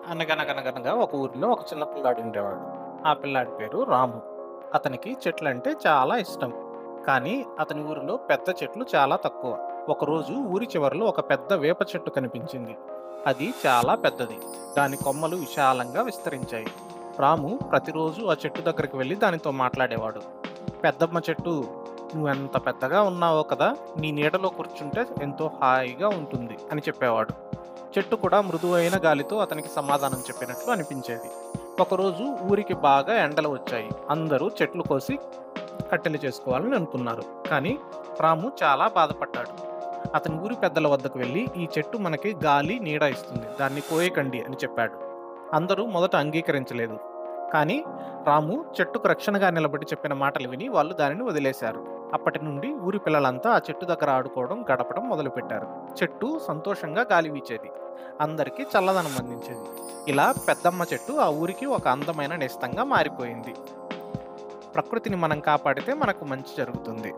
అనగనగనగనగా ఒక ఊరిలో ఒక చిన్న పిల్లాడు ఉండేవాడు. ఆ పిల్లాడి పేరు రాము. అతనికి చెట్లంటే చాలా ఇష్టం. కానీ అతని ఊరిలో పెద్ద చెట్లు చాలా తక్కువ. ఒకరోజు ఊరి చివరలో ఒక పెద్ద వేప చెట్టు కనిపించింది. అది చాలా పెద్దది. దాని కొమ్మలు విశాలంగా విస్తరించాయి. రాము ప్రతిరోజు ఆ చెట్టు దగ్గరికి వెళ్ళి దానితో మాట్లాడేవాడు. పెద్దమ్మ చెట్టు, నువ్వెంత పెద్దగా ఉన్నావో కదా, నీ నీడలో కూర్చుంటే ఎంతో హాయిగా ఉంటుంది అని చెప్పేవాడు. చెట్టు కూడా మృదువైన గాలితో అతనికి సమాధానం చెప్పినట్లు అనిపించేది. ఒకరోజు ఊరికి బాగా ఎండలు వచ్చాయి. అందరూ చెట్లు కోసి కట్టెలు చేసుకోవాలని అనుకున్నారు. కానీ రాము చాలా బాధపడ్డాడు. అతని ఊరి పెద్దల వద్దకు వెళ్ళి, ఈ చెట్టు మనకి గాలి నీడ ఇస్తుంది, దాన్ని కోయకండి అని చెప్పాడు. అందరూ మొదట అంగీకరించలేదు. కానీ రాము చెట్టుకు రక్షణగా నిలబడి చెప్పిన మాటలు విని వాళ్ళు దానిని వదిలేశారు. అప్పటి నుండి ఊరి పిల్లలంతా ఆ చెట్టు దగ్గర ఆడుకోవడం, గడపడం మొదలుపెట్టారు. చెట్టు సంతోషంగా గాలి వీచేది. అందరికీ చల్లదనం అందించేది. ఇలా పెద్దమ్మ చెట్టు ఆ ఊరికి ఒక అందమైన నేస్తంగా మారిపోయింది. ప్రకృతిని మనం కాపాడితే మనకు మంచి జరుగుతుంది.